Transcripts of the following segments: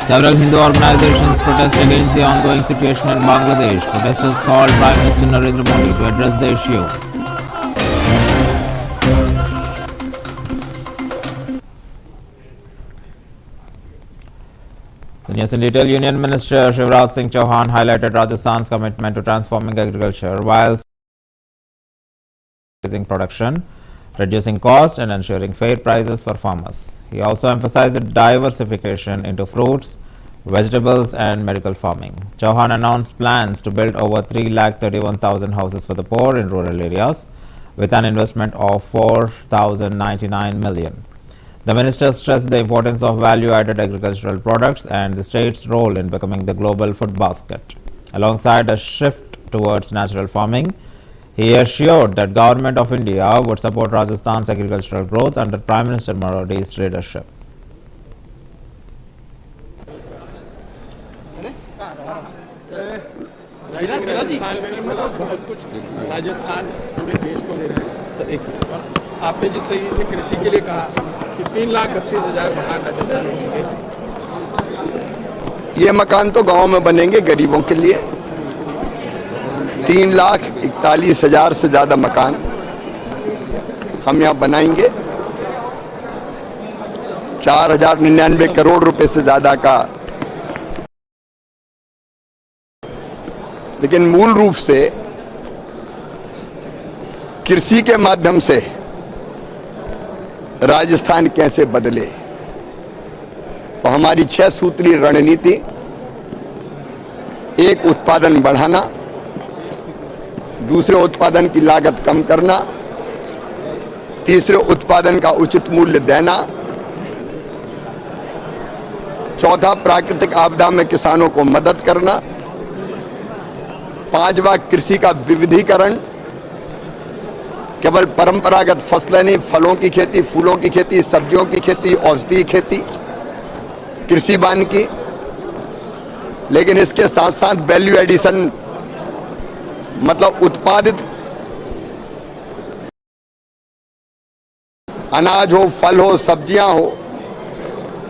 Several Hindu organizations protest against the ongoing situation in Bangladesh. Protesters called Prime Minister Narendra Modi to address the issue. The news in detail. Union Minister Shivraj Singh Chauhan highlighted Rajasthan's commitment to transforming agriculture while increasing production, reducing cost and ensuring fair prices for farmers. He also emphasized diversification into fruits, vegetables and medical farming. Chauhan announced plans to build over 3,31,000 houses for the poor in rural areas with an investment of 4,099 million. The minister stressed the importance of value-added agricultural products and the state's role in becoming the global food basket. Alongside a shift towards natural farming, he assured that Government of India would support Rajasthan's agricultural growth under Prime Minister Modi's leadership. Rajasthan पूरे देश को दे रहे हैं। आपने जिससे ये कृषि के लिए कहा कि 3,32,000 मकान राजस्थान में होंगे। ये मकान तो गांव में बनेंगे गरीबों के लिए। 3,41,000 से ज्यादा मकान हम यहाँ बनाएंगे। 4,099 करोड़ रुपए से ज्यादा का, लेकिन मूल रूप से कृषि के माध्यम से राजस्थान कैसे बदले और हमारी 6 सूत्रीय रणनीति, एक उत्पादन बढ़ाना, दूसरे उत्पादन की लागत कम करना, तीसरे उत्पादन का उचित मूल्य देना, चौथा प्राकृतिक आपदा में किसानों को मदद करना, पांचवा कृषि का विविधीकरण, केवल परंपरागत फसलें नहीं, फलों की खेती, फूलों की खेती, सब्जियों की खेती, औषधीय खेती, कृषि वानिकी, लेकिन इसके साथ साथ वैल्यू एडिशन, मतलब उत्पादित अनाज हो, फल हो, सब्जियां हो,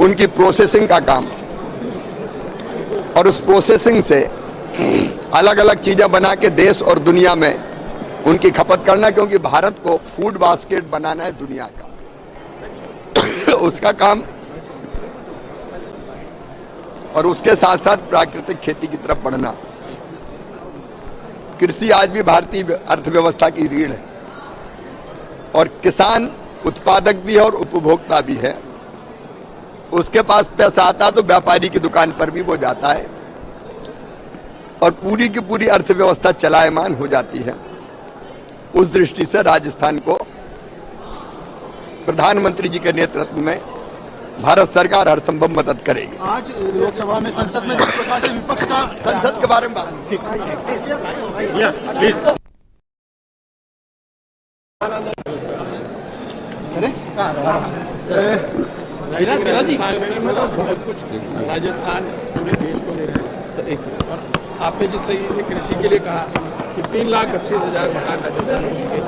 उनकी प्रोसेसिंग का काम, और उस प्रोसेसिंग से अलग अलग चीजें बना के देश और दुनिया में उनकी खपत करना, क्योंकि भारत को फूड बास्केट बनाना है दुनिया का उसका काम, और उसके साथ साथ प्राकृतिक खेती की तरफ बढ़ना। कृषि आज भी भारतीय अर्थव्यवस्था की रीढ़ है और किसान उत्पादक भी है और उपभोक्ता भी है। उसके पास पैसा आता तो व्यापारी की दुकान पर भी वो जाता है और पूरी की पूरी अर्थव्यवस्था चलायमान हो जाती है। उस दृष्टि से राजस्थान को प्रधानमंत्री जी के नेतृत्व में भारत सरकार हर संभव मदद करेगी। आज लोकसभा में, संसद में जिस प्रकार से विपक्ष का संसद के बारे में बात राजस्थान पूरे देश को दे रहे हैं। आपने जिससे ये कृषि के लिए कहा कि 3,32,000 मकान राजस्थान में होंगे।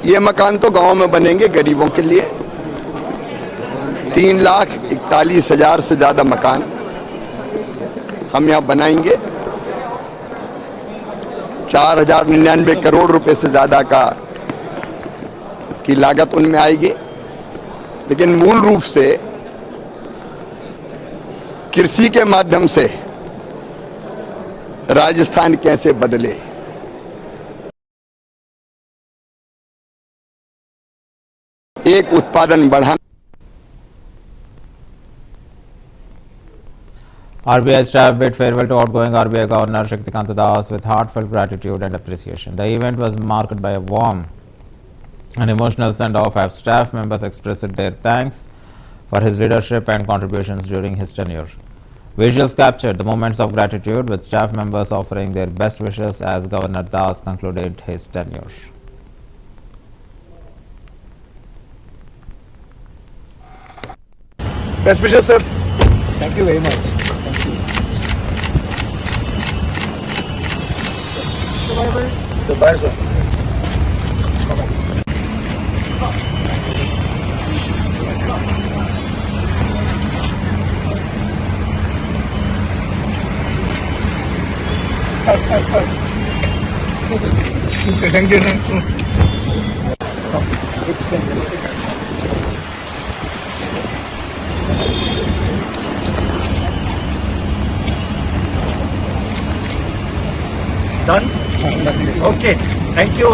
ये मकान तो गांव में बनेंगे गरीबों के लिए। 3,41,000 से ज्यादा मकान हम यहाँ बनाएंगे। 4,099 करोड़ रुपए से ज्यादा की लागत उनमें आएगी, लेकिन मूल रूप से कृषि के माध्यम से राजस्थान कैसे बदले। एक उत्पादन बढ़ाना। RBI staff bid farewell to outgoing RBI Governor Shaktikant Das with heartfelt gratitude and appreciation. The event was marked by a warm and emotional send-off as staff members expressed their thanks for his leadership and contributions during his tenure. Visuals captured the moments of gratitude, with staff members offering their best wishes as Governor Das concluded his tenure. Best wishes, sir. Thank you very much. Goodbye, sir. Thank you. Done? Okay. Thank you.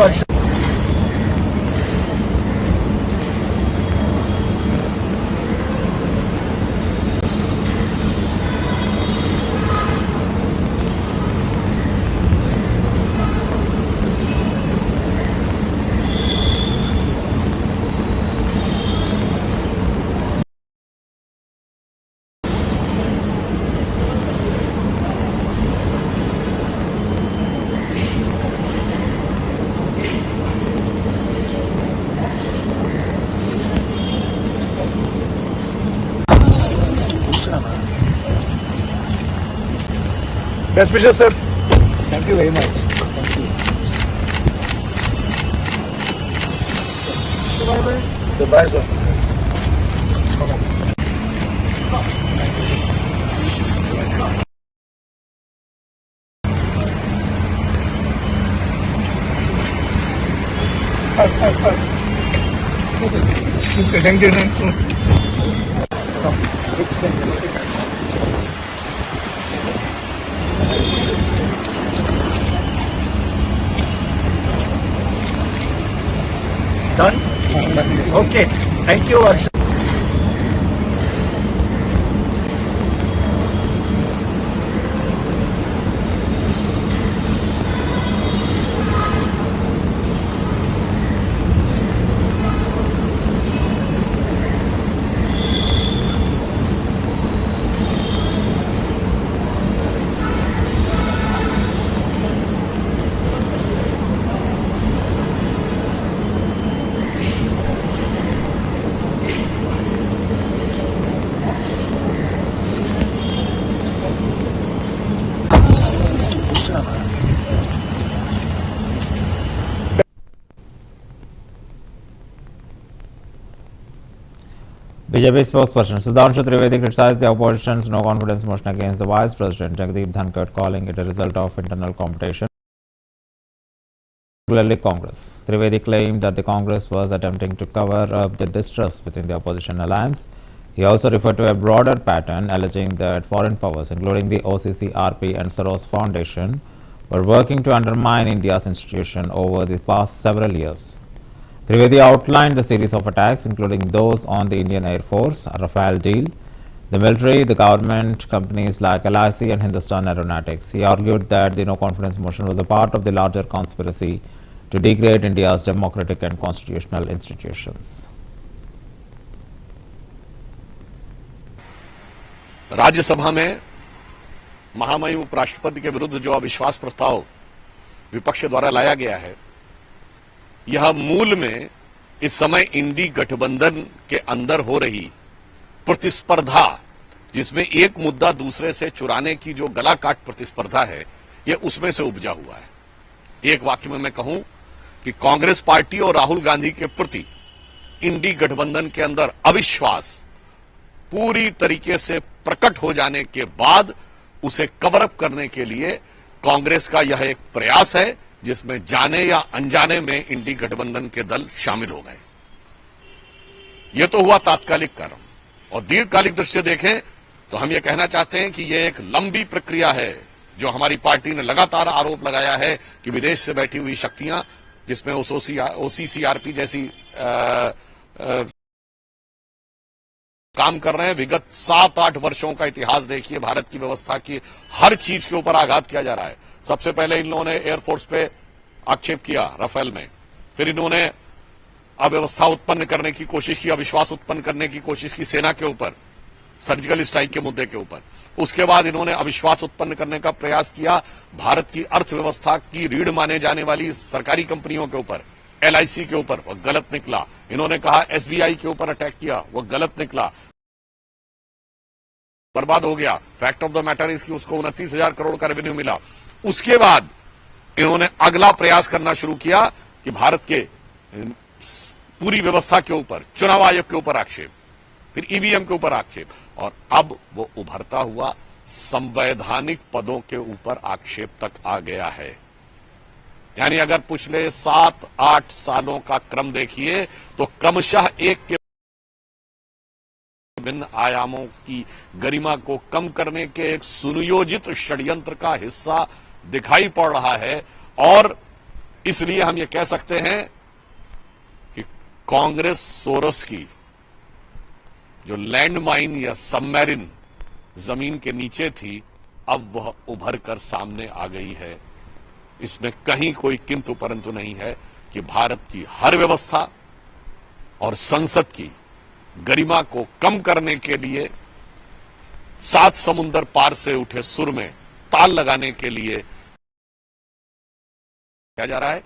Best wishes, sir. Thank you very much. Thank you. Goodbye, sir. Thank you. Done? Okay. Thank you. BJP spokesperson Sudhanshu Trivedi criticized the opposition's no confidence motion against the Vice President Jagdeep Dhankad, calling it a result of internal competition, particularly Congress. Trivedi claimed that the Congress was attempting to cover up the distrust within the opposition alliance. He also referred to a broader pattern, alleging that foreign powers, including the OCCRP and Soros Foundation, were working to undermine India's institution over the past several years. Trivedi outlined the series of attacks, including those on the Indian Air Force, Rafale deal, the military, the government, companies like LIC and Hindustan Aeronautics. He argued that the no confidence motion was a part of the larger conspiracy to degrade India's democratic and constitutional institutions. Rajya Sabha में महामहिम उपराष्ट्रपति के विरुद्ध जो अविश्वास प्रस्ताव विपक्ष द्वारा लाया गया है, यह मूल में इस समय इंडी गठबंधन के अंदर हो रही प्रतिस्पर्धा, जिसमें एक मुद्दा दूसरे से चुराने की जो गला काट प्रतिस्पर्धा है, यह उसमें से उपजा हुआ है। एक वाक्य में मैं कहूं कि कांग्रेस पार्टी और राहुल गांधी के प्रति इंडी गठबंधन के अंदर अविश्वास पूरी तरीके से प्रकट हो जाने के बाद उसे कवर अप करने के लिए कांग्रेस का यह एक प्रयास है, जिसमें जाने या अनजाने में इंडी गठबंधन के दल शामिल हो गए। यह तो हुआ तात्कालिक कारण, और दीर्घकालिक दृष्टि से देखें तो हम यह कहना चाहते हैं कि यह एक लंबी प्रक्रिया है, जो हमारी पार्टी ने लगातार आरोप लगाया है कि विदेश से बैठी हुई शक्तियां, जिसमें ओसीसीआरपी जैसी काम कर रहे हैं। विगत 7-8 वर्षों का इतिहास देखिए, भारत की व्यवस्था की हर चीज के ऊपर आघात किया जा रहा है। सबसे पहले इन लोगों ने एयरफोर्स पे आक्षेप किया राफेल में, फिर इन्होंने अव्यवस्था उत्पन्न करने की कोशिश की, अविश्वास उत्पन्न करने की कोशिश की सेना के ऊपर, सर्जिकल स्ट्राइक के मुद्दे के ऊपर। उसके बाद इन्होंने अविश्वास उत्पन्न करने का प्रयास किया भारत की अर्थव्यवस्था की रीढ़ माने जाने वाली सरकारी कंपनियों के ऊपर, LIC के ऊपर, वह गलत निकला। इन्होंने कहा SBI के ऊपर अटैक किया, वह गलत निकला, बर्बाद हो गया। Fact of the matter is कि उसको 29,000 करोड़ का रेवेन्यू मिला। उसके बाद इन्होंने अगला प्रयास करना शुरू किया कि भारत के पूरी व्यवस्था के ऊपर, चुनाव आयोग के ऊपर आक्षेप, फिर EVM के ऊपर आक्षेप, और अब वो उभरता हुआ संवैधानिक पदों के ऊपर आक्षेप तक आ गया है। यानी अगर पिछले 7-8 सालों का क्रम देखिए तो क्रमशः एक के विभिन्न आयामों की गरिमा को कम करने के एक सुनियोजित षड्यंत्र का हिस्सा दिखाई पड़ रहा है। और इसलिए हम ये कह सकते हैं कि कांग्रेस सोरस की जो लैंडमाइन या सबमरीन जमीन के नीचे थी, अब वह उभर कर सामने आ गई है। इसमें कहीं कोई किंतु परंतु नहीं है कि भारत की हर व्यवस्था और संसद की गरिमा को कम करने के लिए 7 समुंदर पार से उठे सुर में ताल लगाने के लिए क्या जा रहा है।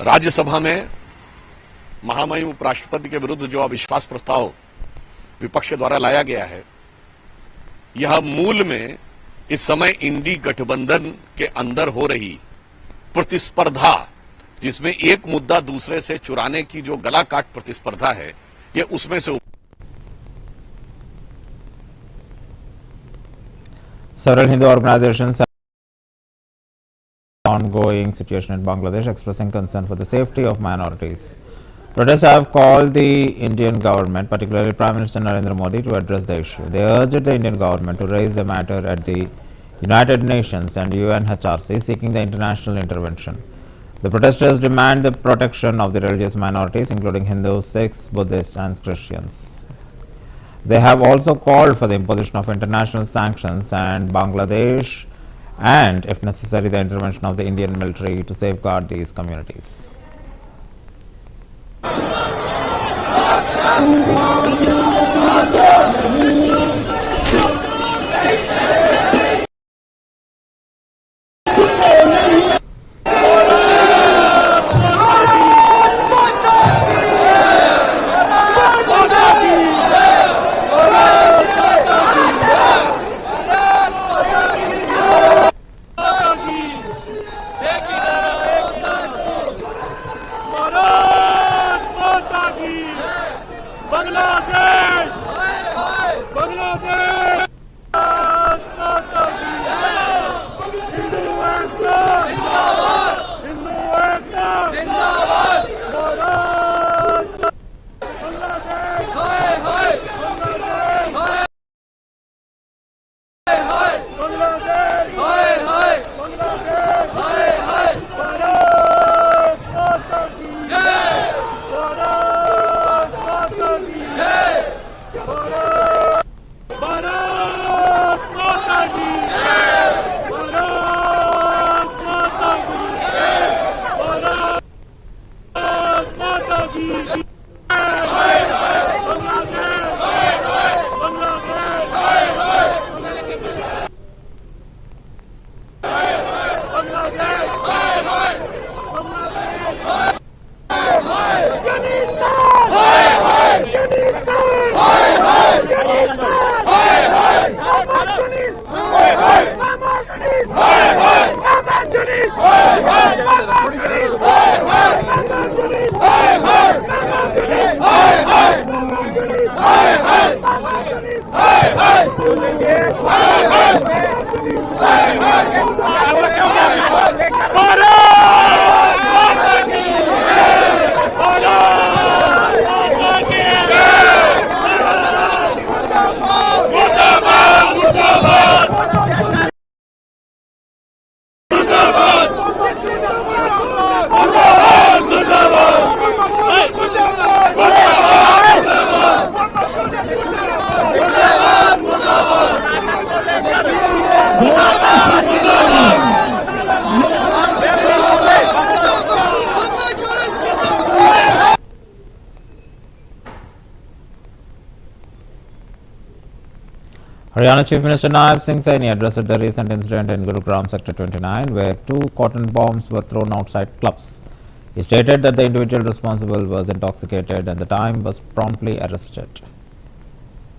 राज्यसभा में महामहिम उपराष्ट्रपति के विरुद्ध जो अविश्वास प्रस्ताव विपक्ष द्वारा लाया गया है, यह मूल में इस समय इंडी गठबंधन के अंदर हो रही प्रतिस्पर्धा, जिसमें एक मुद्दा दूसरे से चुराने की जो गला काट प्रतिस्पर्धा है, यह उसमें से Several Hindu organizations have ongoing situation in Bangladesh, expressing concern for the safety of minorities. Protesters have called the Indian government, particularly Prime Minister Narendra Modi, to address the issue. They urged the Indian government to raise the matter at the United Nations and UNHRC, seeking the international intervention. The protesters demand the protection of the religious minorities, including Hindus, Sikhs, Buddhists, and Christians. They have also called for the imposition of international sanctions and Bangladesh and, if necessary, the intervention of the Indian military to safeguard these communities. Haryana Chief Minister Naib Singh Saini addressed the recent incident in Gurugram Sector 29 where 2 cotton bombs were thrown outside clubs. He stated that the individual responsible was intoxicated and the time was promptly arrested.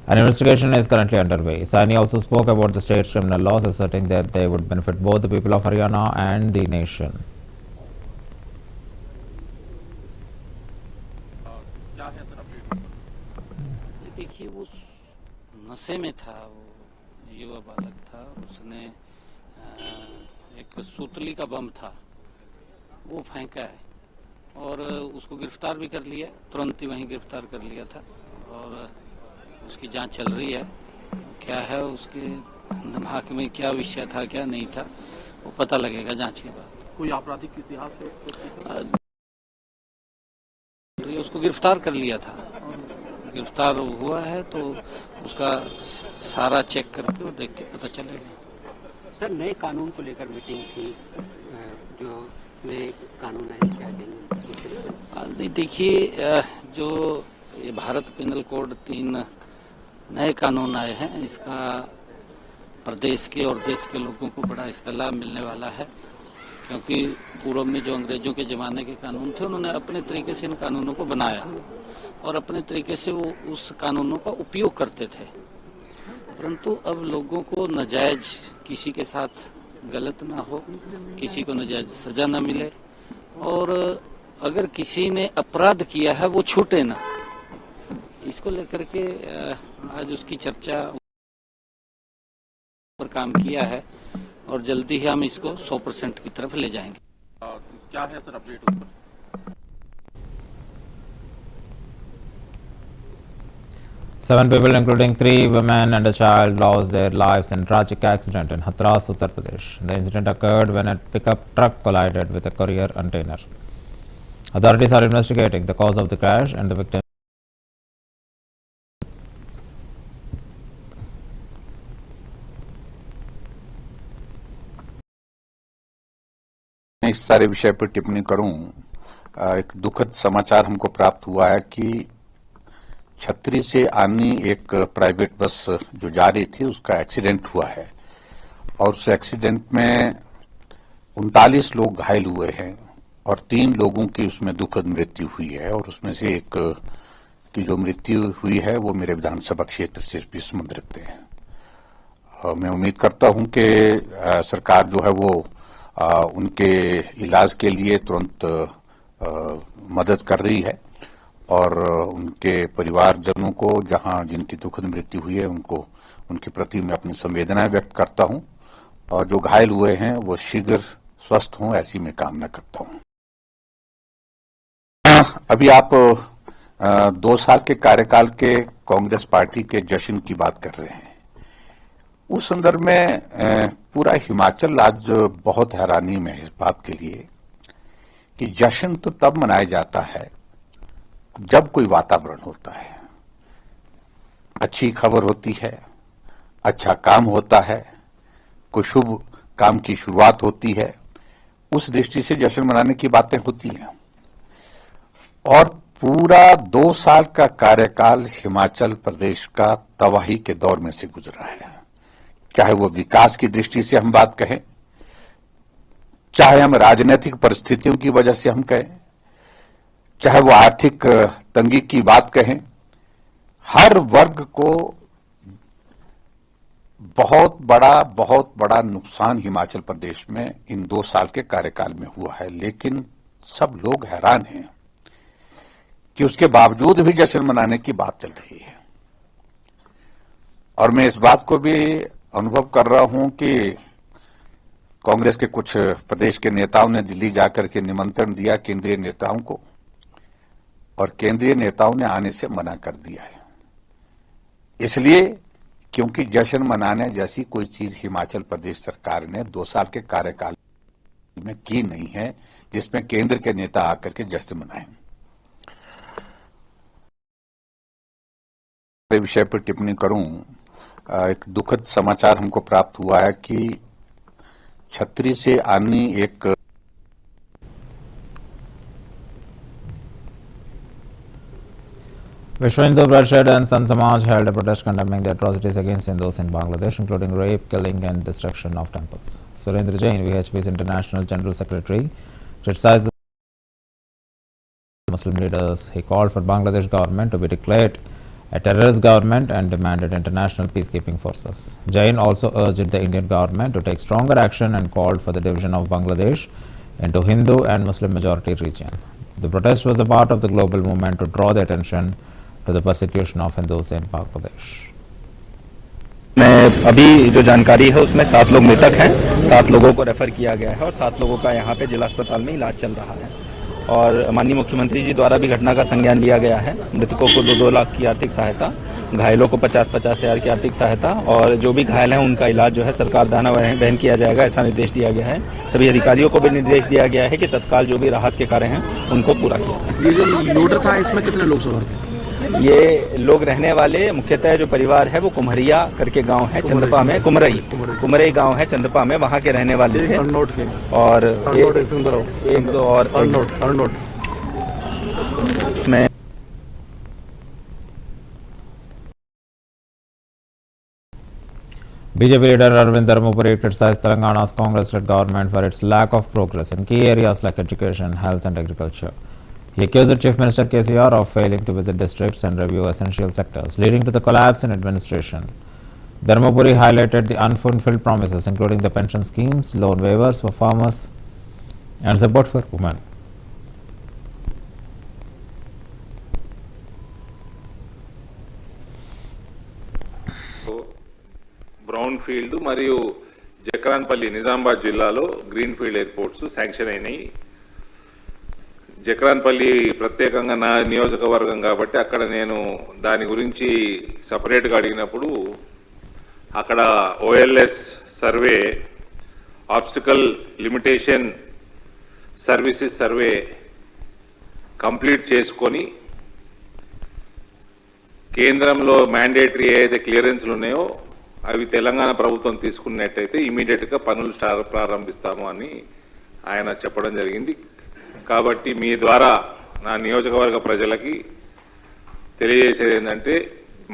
An investigation is currently underway. Saini also spoke about the state's criminal laws, asserting that they would benefit both the people of Haryana and the nation. देखिए वो नशे में था, वो युवा बालक था। उसने एक सूतली का बम था वो फेंका है और उसको गिरफ्तार भी कर लिया, तुरंत ही वहीं गिरफ्तार कर लिया था और उसकी जांच चल रही है। क्या है उसके दिमाग में, क्या विषय था क्या नहीं था, वो पता लगेगा जांच के बाद। कोई आपराधिक इतिहास है? उसको गिरफ्तार कर लिया था, गिरफ्तार हुआ है तो उसका सारा चेक करके और देख के पता चलेगा। सर, नए कानून को लेकर मीटिंग थी, जो नए कानून आए क्या देंगे? देखिए, जो ये भारत पिनल कोड 3 नए कानून आए हैं, इसका प्रदेश के और देश के लोगों को बड़ा इसका लाभ मिलने वाला है, क्योंकि पूर्व में जो अंग्रेजों के ज़माने के कानून थे उन्होंने अपने तरीके से इन कानूनों को बनाया और अपने तरीके से वो उस कानूनों का उपयोग करते थे, परंतु अब लोगों को नाजायज किसी के साथ गलत ना हो, किसी को नाजायज सजा ना मिले और अगर किसी ने अपराध किया है वो छूटे ना, इसको लेकर के आज उसकी चर्चा पर काम किया है और जल्दी ही हम इसको 100% की तरफ ले जाएंगे। क्या है सर अपडेट उस पर? Seven people, including 3 women and a child, lost their lives in a tragic accident in Hathras, Uttar Pradesh. The incident occurred when a pickup truck collided with a courier container. Authorities are investigating the cause of the crash and the victim. इस सारे विषय पर टिप्पणी करूं, एक दुखद समाचार हमको प्राप्त हुआ है कि छतरी से आनी एक प्राइवेट बस जो जा रही थी उसका एक्सीडेंट हुआ है और उस एक्सीडेंट में 39 लोग घायल हुए हैं और 3 लोगों की उसमें दुखद मृत्यु हुई है और उसमें से एक की जो मृत्यु हुई है वो मेरे विधानसभा क्षेत्र से भी संबंध रखते हैं। मैं उम्मीद करता हूं कि सरकार जो है वो उनके इलाज के लिए तुरंत मदद कर रही है और उनके परिवारजनों को जहां जिनकी दुखद मृत्यु हुई है उनको उनके प्रति मैं अपनी संवेदनाएं व्यक्त करता हूं और जो घायल हुए हैं वो शीघ्र स्वस्थ हों ऐसी मैं कामना करता हूं। अभी आप 2 साल के कार्यकाल के कांग्रेस पार्टी के जश्न की बात कर रहे हैं। उस संदर्भ में पूरा हिमाचल आज बहुत हैरानी में है इस बात के लिए कि जश्न तो तब मनाया जाता है जब कोई वातावरण होता है, अच्छी खबर होती है, अच्छा काम होता है, कोई शुभ काम की शुरुआत होती है, उस दृष्टि से जश्न मनाने की बातें होती हैं। और पूरा 2 साल का कार्यकाल हिमाचल प्रदेश का तबाही के दौर में से गुजरा है, चाहे वो विकास की दृष्टि से हम बात कहें, चाहे हम राजनीतिक परिस्थितियों की वजह से हम कहें, चाहे वो आर्थिक तंगी की बात कहें, हर वर्ग को बहुत बड़ा नुकसान हिमाचल प्रदेश में इन 2 साल के कार्यकाल में हुआ है। लेकिन सब लोग हैरान हैं कि उसके बावजूद भी जश्न मनाने की बात चल रही है। और मैं इस बात को भी अनुभव कर रहा हूं कि कांग्रेस के कुछ प्रदेश के नेताओं ने दिल्ली जाकर के निमंत्रण दिया केंद्रीय नेताओं को और केंद्रीय नेताओं ने आने से मना कर दिया है, इसलिए क्योंकि जश्न मनाने जैसी कोई चीज हिमाचल प्रदेश सरकार ने 2 साल के कार्यकाल में की नहीं है जिसमें केंद्र के नेता आकर के जश्न मनाएं। विषय पर टिप्पणी करूं, एक दुखद समाचार हमको प्राप्त हुआ है कि छतरी से आनी एक Vishwa Hindu Parishad and Sant Samaj held a protest condemning the atrocities against Hindus in Bangladesh, including rape, killing and destruction of temples. Surendra Jain, VHP's International General Secretary, criticized the Muslim leaders. He called for Bangladesh government to be declared a terrorist government and demanded international peacekeeping forces. Jain also urged the Indian government to take stronger action and called for the division of Bangladesh into Hindu and Muslim majority region. The protest was a part of the global movement to draw the attention to the persecution of Hindus in Bangladesh. अभी जो जानकारी है उसमें 7 लोग मृतक हैं, 7 लोगों को रेफर किया गया है और 7 लोगों का यहाँ पे जिला अस्पताल में इलाज चल रहा है। और माननीय मुख्यमंत्री जी द्वारा भी घटना का संज्ञान लिया गया है। मृतकों को 2-2 लाख की आर्थिक सहायता, घायलों को 50-50 हज़ार की आर्थिक सहायता और जो भी घायल हैं उनका इलाज जो है सरकार दाना वहन किया जाएगा, ऐसा निर्देश दिया गया है। सभी अधिकारियों को भी निर्देश दिया गया है कि तत्काल जो भी राहत के कार्य हैं उनको पूरा किया जाए। ये जो लोडर था इसमें कितने लोग सवार थे? ये लोग रहने वाले मुख्यतः जो परिवार है वो कुम्हरिया करके गांव है चंदपा में, कुमरई गांव है चंदपा में, वहां के रहने वाले थे। और एक दो और मैं BJP leader Arvind Dharmapuri criticized Telangana's Congress-led government for its lack of progress in key areas like education, health and agriculture. He accused the Chief Minister KCR of failing to visit districts and review essential sectors, leading to the collapse in administration. Dharmapuri highlighted the unfulfilled promises, including the pension schemes, loan waivers for farmers and support for women. Brown field మరియు జక్రాన్పల్లి నిజామాబాద్ జిల్లాలో green field airports sanction అయినాయి. జక్రాన్పల్లి ప్రత్యేకంగా నా నియోజకవర్గం కాబట్టి అక్కడ నేను దాని గురించి సపరేట్గా అడిగినప్పుడు అక్కడ ఓఎల్ఎస్ survey, obstacle limitation services survey complete చేసుకొని కేంద్రంలో మ్యాండేటరీ ఏదైతే క్లియరెన్స్లు ఉన్నాయో అవి తెలంగాణ ప్రభుత్వం తీసుకున్నట్టయితే ఇమీడియట్గా పనులు ప్రారంభిస్తాము అని ఆయన చెప్పడం జరిగింది. కాబట్టి మీ ద్వారా నా నియోజకవర్గ ప్రజలకి తెలియజేసేది ఏంటంటే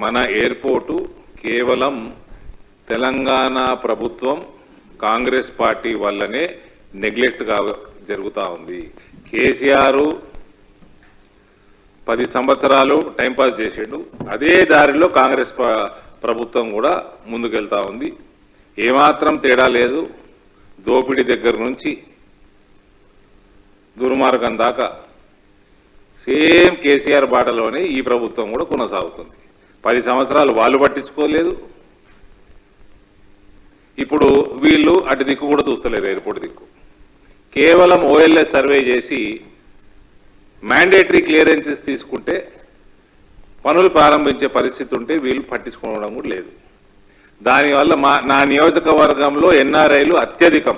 మన ఎయిర్పోర్టు కేవలం తెలంగాణ ప్రభుత్వం కాంగ్రెస్ పార్టీ వల్లనే నెగ్లెక్ట్గా జరుగుతూ ఉంది. కేసీఆర్ 10 సంవత్సరాలు టైంపాస్ చేసిండు, అదే దారిలో కాంగ్రెస్ ప్రభుత్వం కూడా ముందుకెళ్తా ఉంది. ఏమాత్రం తేడా లేదు. దోపిడీ దగ్గర నుంచి దుర్మార్గం దాకా సేమ్ కేసీఆర్ బాటలోనే ఈ ప్రభుత్వం కూడా కొనసాగుతుంది. 10 సంవత్సరాలు వాళ్ళు పట్టించుకోలేదు, ఇప్పుడు వీళ్ళు అటు దిక్కు కూడా చూస్తలేరు. ఎయిర్పోర్ట్ దిక్కు కేవలం ఓఎల్ఎస్ సర్వే చేసి మ్యాండేటరీ క్లియరెన్సెస్ తీసుకుంటే పనులు ప్రారంభించే పరిస్థితి ఉంటే వీళ్ళు పట్టించుకోవడం కూడా లేదు. దానివల్ల నా నియోజకవర్గంలో ఎన్ఆర్ఐలు అత్యధికం.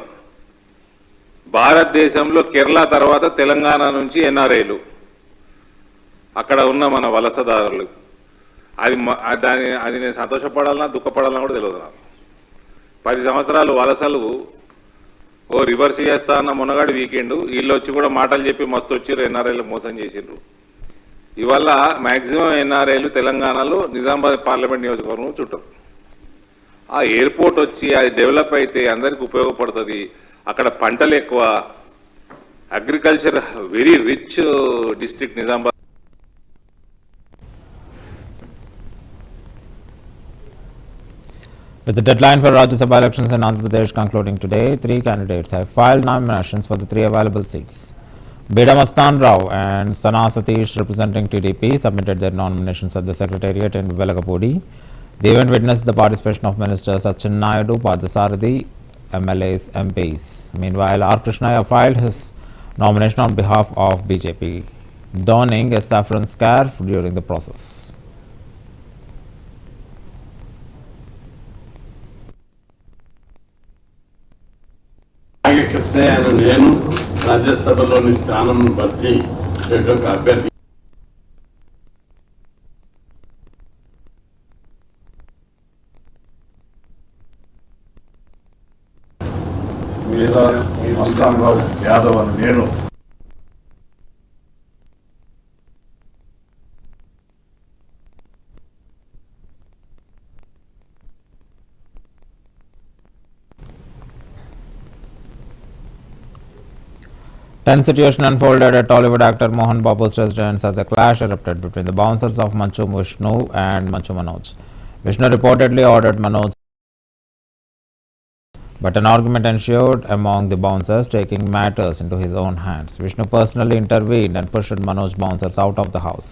భారతదేశంలో కేరళ తర్వాత తెలంగాణ నుంచి ఎన్ఆర్ఐలు అక్కడ ఉన్న మన వలసదారులు. అది నేను సంతోషపడాలన్నా దుఃఖపడాలన్నా కూడా తెలియదు నాకు. 10 సంవత్సరాలు వలసలు రివర్స్ చేస్తా అన్న మొన్నగాడి వీకెండ్ వీళ్ళు వచ్చి కూడా మాటలు చెప్పి మస్తు వచ్చిర్రు, ఎన్ఆర్ఐలు మోసం చేసిండ్రు. ఇవాళ మ్యాక్సిమం ఎన్ఆర్ఐలు తెలంగాణలో నిజామాబాద్ పార్లమెంట్ నియోజకవర్గం చుట్టూ. ఆ ఎయిర్పోర్ట్ వచ్చి అది డెవలప్ అయితే అందరికి ఉపయోగపడుతుంది. అక్కడ పంటలు ఎక్కువ, agriculture very rich district Nizamabad. With the deadline for Rajya Sabha elections in Andhra Pradesh concluding today, 3 candidates have filed nominations for the 3 available seats. Beda Mastan Rao and Sana Satish, representing TDP, submitted their nominations at the Secretariat in Velagapudi. The event witnessed the participation of Ministers Sachin Naidu, Parthasarathi, MLAs, MPs. Meanwhile, R. Krishnaiah filed his nomination on behalf of BJP, donning a saffron scarf during the process. Krishnaiah నేను రాజ్యసభలోని స్థానం భర్తీ చేయడానికి అభ్యర్థి మీద మస్తాన్ రావు యాదవ్ అని నేను Tense situation unfolded at Tollywood actor Mohan Babu's residence as a clash erupted between the bouncers of Manchu Vishnu and Manchu Manoj. Vishnu reportedly ordered Manoj, but an argument ensued among the bouncers, taking matters into his own hands. Vishnu personally intervened and pushed Manoj bouncers out of the house.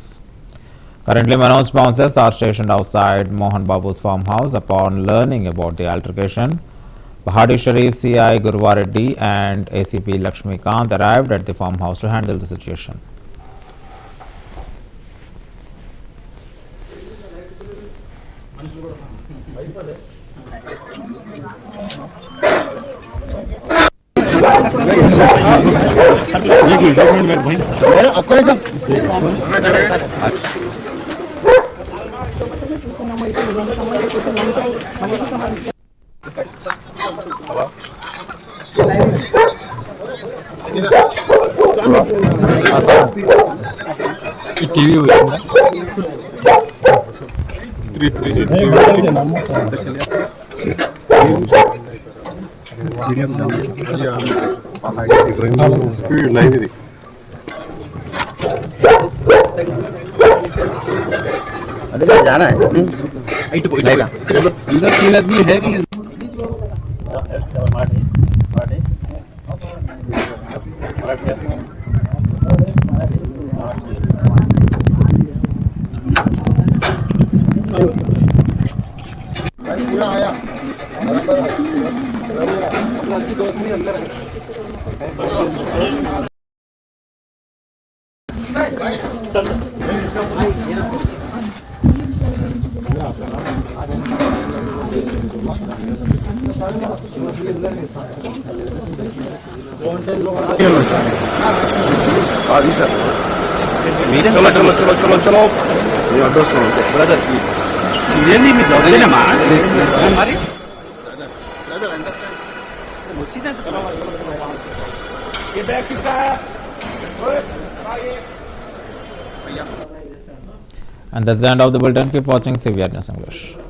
Currently, Manoj bouncers are stationed outside Mohan Babu's farmhouse. Upon learning about the altercation, Bahadi Sharif, CI Gurwar Reddy and ACP Lakshmi Kant arrived at the farmhouse to handle the situation. जाना है इधर 3 आदमी है कि चलो चलो चलो चलो चलो दोस्तों ब्रदर प्लीज रियली में दौड़ने मार हमारी ये बैग किसका है And that's the end of the bulletin. Keep watching CVR News English.